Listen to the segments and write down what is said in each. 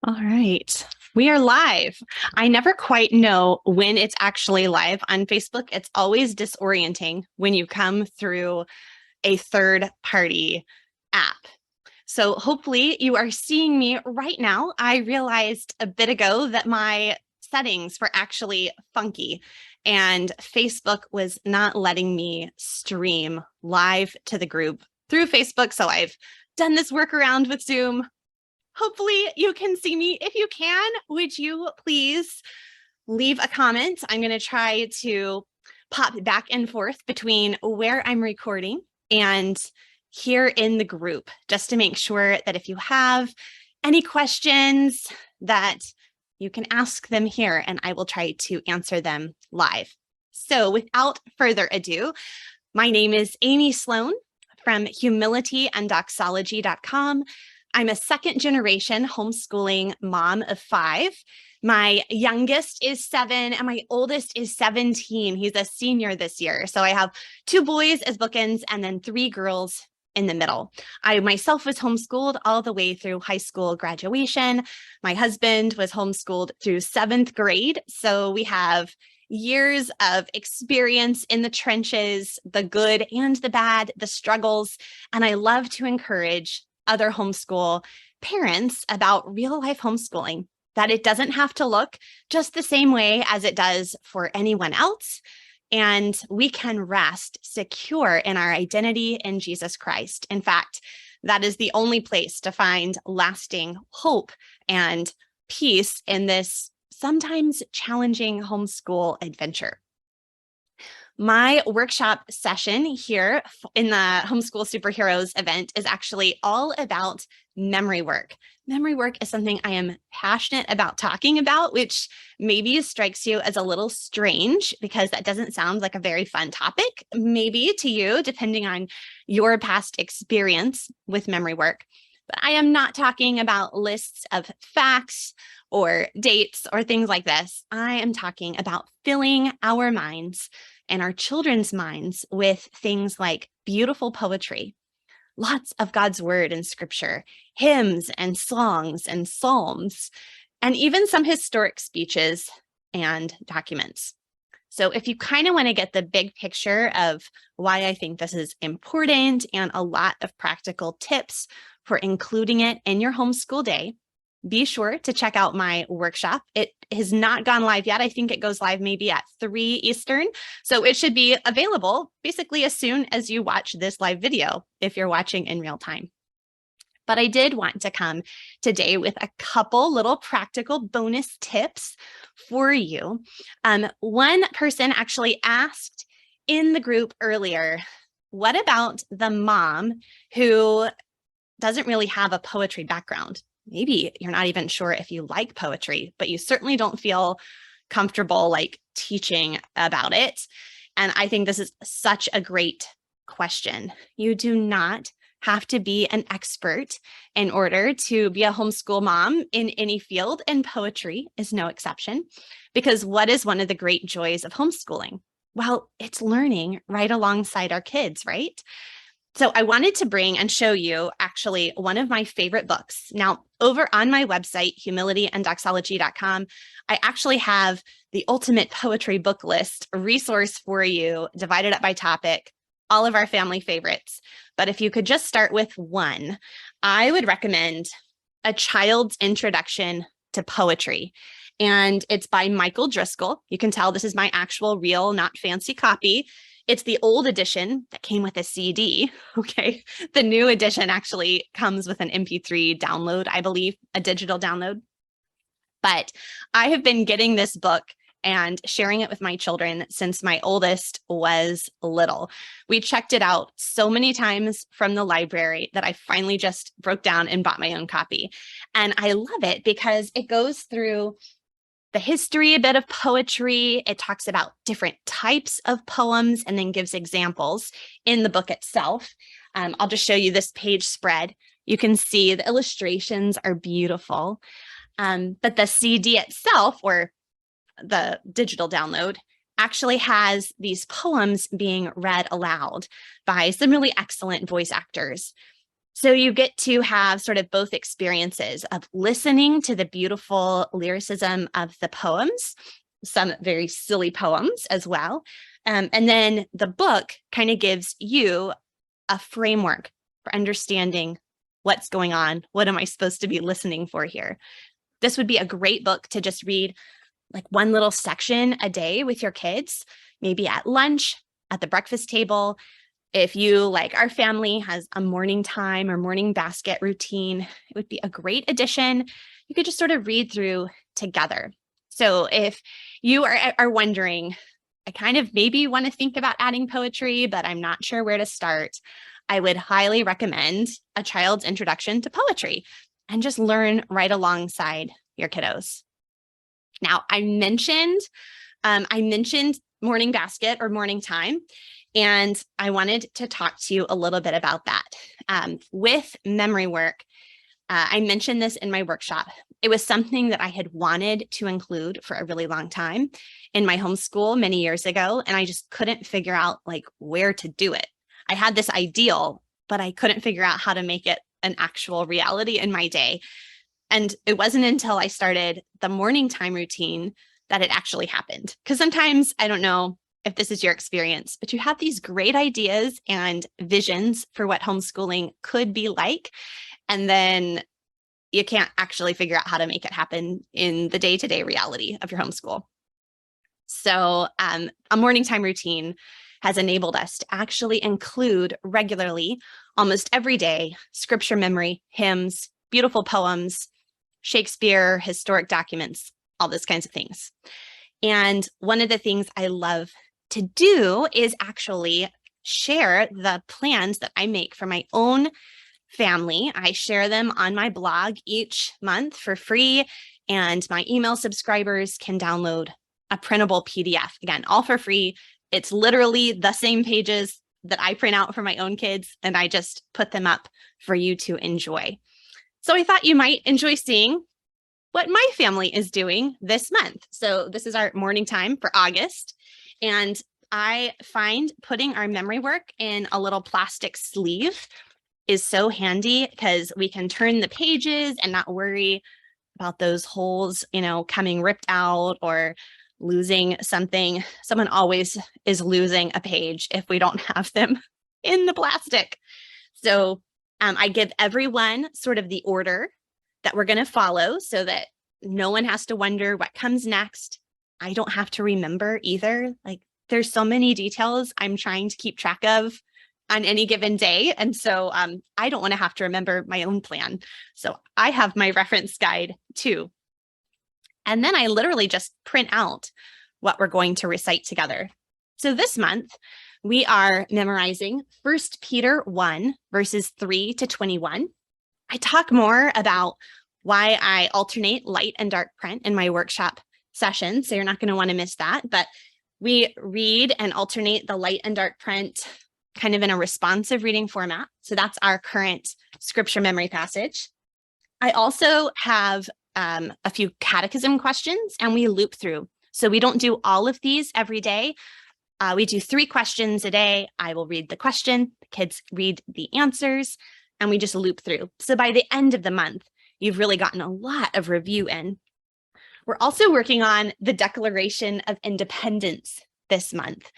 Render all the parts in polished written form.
All right. We are live. I never quite know when it's actually live on Facebook. It's always disorienting when you come through a third party app. So hopefully you are seeing me right now. I realized a bit ago that my settings were actually funky and Facebook was not letting me stream live to the group through Facebook. So I've done this workaround with Zoom. Hopefully you can see me. If you can, would you please leave a comment? I'm going to try to pop back and forth between where I'm recording and here in the group, just to make sure that if you have any questions that you can ask them here and I will try to answer them live. So without further ado, my name is Amy Sloan from humilityanddoxology.com. I'm a second generation homeschooling mom of 5. My youngest is 7 and my oldest is 17. He's a senior this year. So I have 2 boys as bookends and then 3 girls in the middle. I myself was homeschooled all the way through high school graduation. My husband was homeschooled through 7th grade. So we have years of experience in the trenches, the good and the bad, the struggles. And I love to encourage other homeschool parents about real life homeschooling, that it doesn't have to look just the same way as it does for anyone else. And we can rest secure in our identity in Jesus Christ. In fact, that is the only place to find lasting hope and peace in this sometimes challenging homeschool adventure. My workshop session here in the Homeschool Superheroes event is actually all about memory work. Memory work is something I am passionate about talking about, which maybe strikes you as a little strange because that doesn't sound like a very fun topic, maybe to you, depending on your past experience with memory work. But I am not talking about lists of facts or dates or things like this. I am talking about filling our minds and our children's minds with things like beautiful poetry, lots of God's word and scripture, hymns and songs and psalms, and even some historic speeches and documents. So if you kind of want to get the big picture of why I think this is important and a lot of practical tips for including it in your homeschool day, be sure to check out my workshop. It has not gone live yet. I think it goes live maybe at 3 Eastern. So it should be available basically as soon as you watch this live video, if you're watching in real time. But I did want to come today with a couple little practical bonus tips for you. One person actually asked in the group earlier, what about the mom who doesn't really have a poetry background? Maybe you're not even sure if you like poetry, but you certainly don't feel comfortable like teaching about it. And I think this is such a great question. You do not have to be an expert in order to be a homeschool mom in any field, and poetry is no exception. Because what is one of the great joys of homeschooling? Well, it's learning right alongside our kids, right? So I wanted to bring and show you actually one of my favorite books. Now, over on my website, humilityanddoxology.com, I actually have the ultimate poetry book list resource for you, divided up by topic, all of our family favorites. But if you could just start with one, I would recommend A Child's Introduction to Poetry. And it's by Michael Driscoll. You can tell this is my actual real, not fancy copy. It's the old edition that came with a CD, okay? The new edition actually comes with an MP3 download, I believe, a digital download. But I have been getting this book and sharing it with my children since my oldest was little. We checked it out so many times from the library that I finally just broke down and bought my own copy. And I love it because it goes through the history, a bit of poetry. It talks about different types of poems and then gives examples in the book itself. I'll just show you this page spread. You can see the illustrations are beautiful, but the CD itself, or the digital download, actually has these poems being read aloud by some really excellent voice actors. So you get to have sort of both experiences of listening to the beautiful lyricism of the poems, some very silly poems as well. And then the book kind of gives you a framework for understanding what's going on. What am I supposed to be listening for here? This would be a great book to just read like one little section a day with your kids, maybe at lunch, at the breakfast table. If you, like our family, has a morning time or morning basket routine, it would be a great addition. You could just sort of read through together. So if you are wondering, I kind of maybe want to think about adding poetry, but I'm not sure where to start, I would highly recommend A Child's Introduction to Poetry and just learn right alongside your kiddos. Now, I mentioned morning basket or morning time, and I wanted to talk to you a little bit about that. With memory work, I mentioned this in my workshop. It was something that I had wanted to include for a really long time in my homeschool many years ago, and I just couldn't figure out like where to do it. I had this ideal, but I couldn't figure out how to make it an actual reality in my day. And it wasn't until I started the morning time routine that it actually happened. Because sometimes, I don't know if this is your experience, but you have these great ideas and visions for what homeschooling could be like. And then you can't actually figure out how to make it happen in the day-to-day reality of your homeschool. So a morning time routine has enabled us to actually include regularly, almost every day, scripture memory, hymns, beautiful poems, Shakespeare, historic documents, all those kinds of things. And one of the things I love to do is actually share the plans that I make for my own family. I share them on my blog each month for free, and my email subscribers can download a printable PDF. Again, all for free. It's literally the same pages that I print out for my own kids, and I just put them up for you to enjoy. So I thought you might enjoy seeing what my family is doing this month. So this is our morning time for August. And I find putting our memory work in a little plastic sleeve is so handy because we can turn the pages and not worry about those holes, coming ripped out or losing something. Someone always is losing a page if we don't have them in the plastic. So I give everyone sort of the order that we're going to follow so that no one has to wonder what comes next. I don't have to remember either. Like there's so many details I'm trying to keep track of on any given day. And so I don't want to have to remember my own plan. So I have my reference guide too. And then I literally just print out what we're going to recite together. So this month, we are memorizing 1 Peter 1, verses 3 to 21. I talk more about why I alternate light and dark print in my workshop session, so you're not going to want to miss that. But we read and alternate the light and dark print kind of in a responsive reading format. So that's our current scripture memory passage. I also have a few catechism questions, and we loop through. So we don't do all of these every day. We do 3 questions a day. I will read the question, the kids read the answers, and we just loop through. So by the end of the month, you've really gotten a lot of review in. We're also working on the Declaration of Independence this month.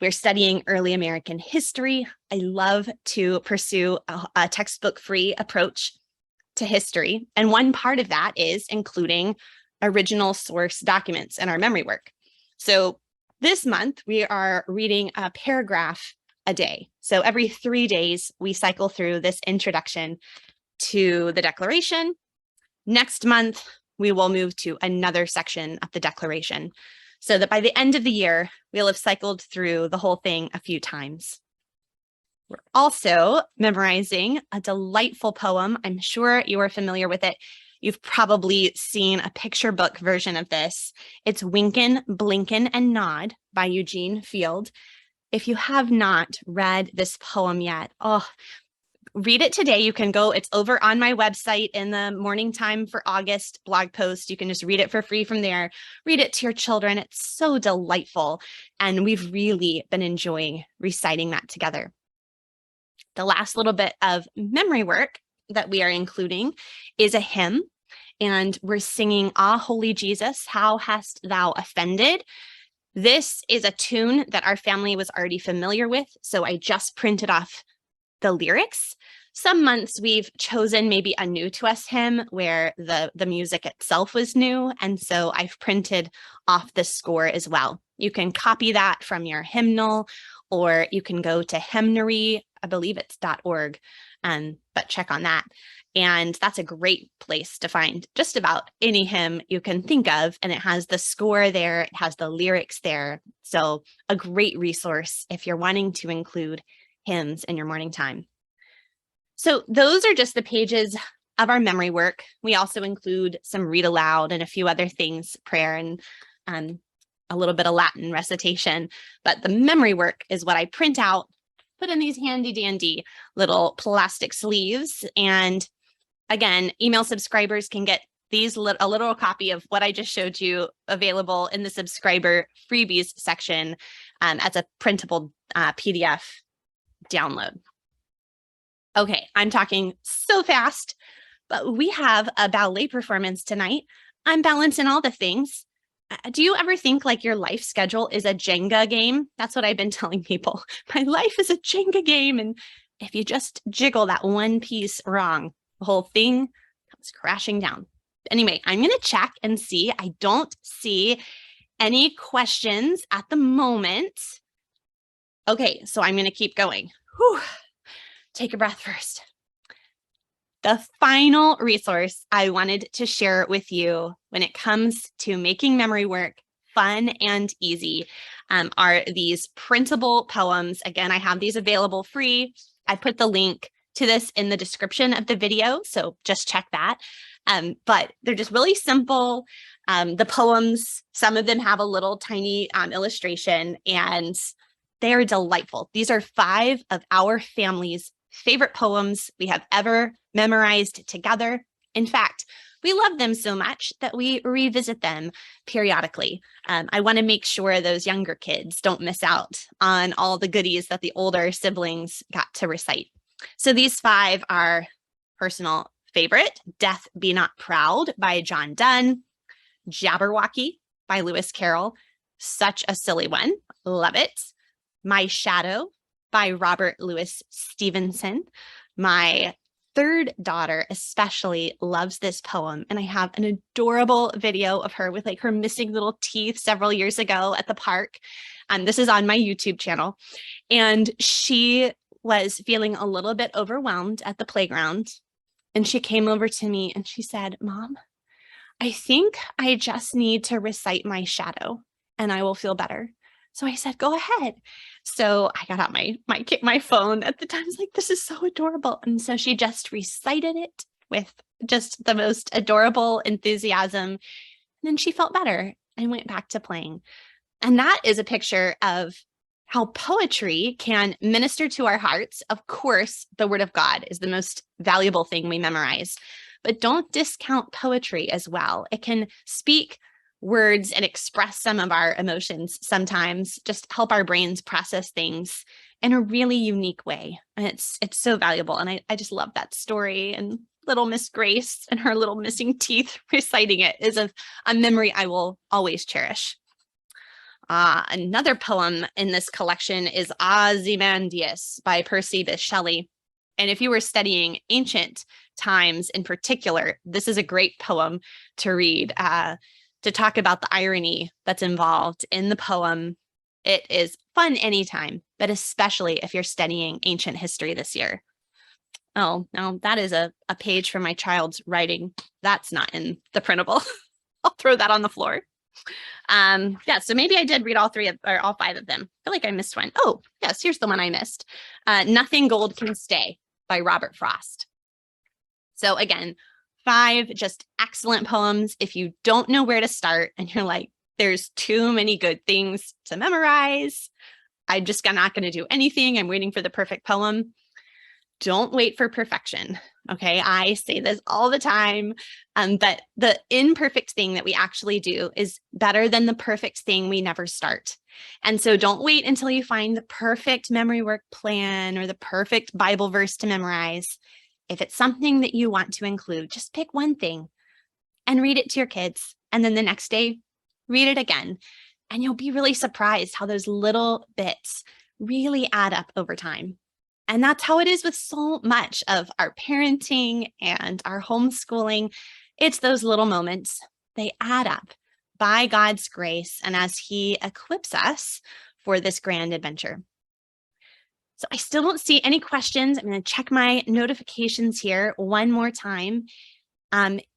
We're studying early American history. I love to pursue a textbook-free approach to history. And one part of that is including original source documents in our memory work. So this month, we are reading a paragraph a day. So every 3 days, we cycle through this introduction to the Declaration. Next month, we will move to another section of the Declaration so that by the end of the year, we'll have cycled through the whole thing a few times. We're also memorizing a delightful poem. I'm sure you are familiar with it. You've probably seen a picture book version of this. It's Winkin', Blinkin', and Nod by Eugene Field. If you have not read this poem yet, read it today. You can go, it's over on my website in the Morning Time for August blog post. You can just read it for free from there. Read it to your children. It's so delightful. And we've really been enjoying reciting that together. The last little bit of memory work that we are including is a hymn, and we're singing, Ah, Holy Jesus, How Hast Thou Offended? This is a tune that our family was already familiar with, so I just printed off the lyrics. Some months we've chosen maybe a new to us hymn where the music itself was new, and so I've printed off the score as well. You can copy that from your hymnal, or you can go to hymnary, I believe it's .org, but check on that. And that's a great place to find just about any hymn you can think of. And it has the score there, it has the lyrics there. So a great resource if you're wanting to include hymns in your morning time. So those are just the pages of our memory work. We also include some read aloud and a few other things, prayer and a little bit of Latin recitation. But the memory work is what I print out, put in these handy dandy little plastic sleeves. And again, email subscribers can get these a little copy of what I just showed you available in the subscriber freebies section as a printable PDF download. Okay, I'm talking so fast, but we have a ballet performance tonight. I'm balancing all the things. Do you ever think like your life schedule is a Jenga game? That's what I've been telling people. My life is a Jenga game, and if you just jiggle that one piece wrong, the whole thing comes crashing down. Anyway, I'm going to check and see. I don't see any questions at the moment. Okay, so I'm going to keep going. Whew. Take a breath first. The final resource I wanted to share with you when it comes to making memory work fun and easy are these printable poems. Again, I have these available free. I put the link to this in the description of the video, so just check that. But they're just really simple. The poems, some of them have a little tiny illustration, and they are delightful. These are 5 of our family's favorite poems we have ever memorized together. In fact, we love them so much that we revisit them periodically. I want to make sure those younger kids don't miss out on all the goodies that the older siblings got to recite. So these 5 are personal favorite: Death Be Not Proud by John Donne, Jabberwocky by Lewis Carroll, such a silly one, love it. My Shadow by Robert Louis Stevenson. My third daughter especially loves this poem, and I have an adorable video of her with like her missing little teeth several years ago at the park. This is on my YouTube channel, and she was feeling a little bit overwhelmed at the playground, and she came over to me and she said, "Mom, I think I just need to recite My Shadow and I will feel better." So I said, "Go ahead." So I got out my phone at the time. I was like, this is so adorable. And so she just recited it with just the most adorable enthusiasm. And then she felt better and went back to playing. And that is a picture of how poetry can minister to our hearts. Of course, the Word of God is the most valuable thing we memorize, but don't discount poetry as well. It can speak words and express some of our emotions sometimes, just help our brains process things in a really unique way. And it's so valuable. And I just love that story. And little Miss Grace and her little missing teeth reciting it is a memory I will always cherish. Another poem in this collection is Ozymandias by Percy Bysshe Shelley. And if you were studying ancient times in particular, this is a great poem to read. To talk about the irony that's involved in the poem. It is fun anytime, but especially if you're studying ancient history this year. Oh, now that is a page from my child's writing. That's not in the printable. I'll throw that on the floor. Yeah, so maybe I did read all 5 of them. I feel like I missed one. Oh, yes, here's the one I missed. Nothing Gold Can Stay by Robert Frost. So again, 5 just excellent poems. If you don't know where to start and you're like, there's too many good things to memorize, I'm just not going to do anything, I'm waiting for the perfect poem, don't wait for perfection. Okay. I say this all the time, but the imperfect thing that we actually do is better than the perfect thing we never start. And so don't wait until you find the perfect memory work plan or the perfect Bible verse to memorize. If it's something that you want to include, just pick one thing and read it to your kids. And then the next day, read it again. And you'll be really surprised how those little bits really add up over time. And that's how it is with so much of our parenting and our homeschooling. It's those little moments, they add up by God's grace and as He equips us for this grand adventure. So I still don't see any questions. I'm going to check my notifications here one more time.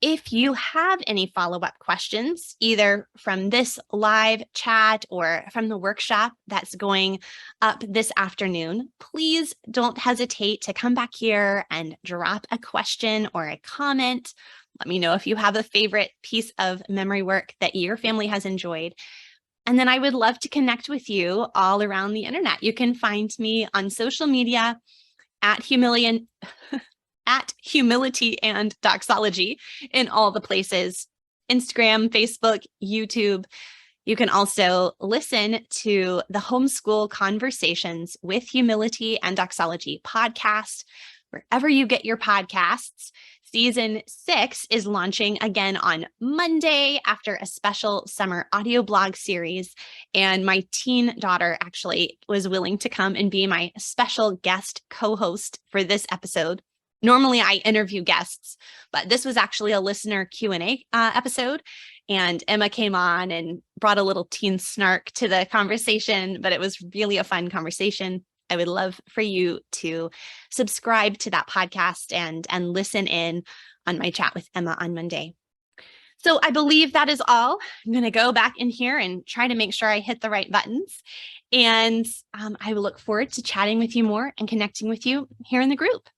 If you have any follow-up questions, either from this live chat or from the workshop that's going up this afternoon, please don't hesitate to come back here and drop a question or a comment. Let me know if you have a favorite piece of memory work that your family has enjoyed. And then I would love to connect with you all around the internet. You can find me on social media at Humility and Doxology in all the places, Instagram, Facebook, YouTube. You can also listen to the Homeschool Conversations with Humility and Doxology podcast, wherever you get your podcasts. Season 6 is launching again on Monday after a special summer audio blog series. And my teen daughter actually was willing to come and be my special guest co-host for this episode. Normally I interview guests, but this was actually a listener Q&A episode. And Emma came on and brought a little teen snark to the conversation, but it was really a fun conversation. I would love for you to subscribe to that podcast and listen in on my chat with Emma on Monday. So I believe that is all. I'm going to go back in here and try to make sure I hit the right buttons. And I will look forward to chatting with you more and connecting with you here in the group.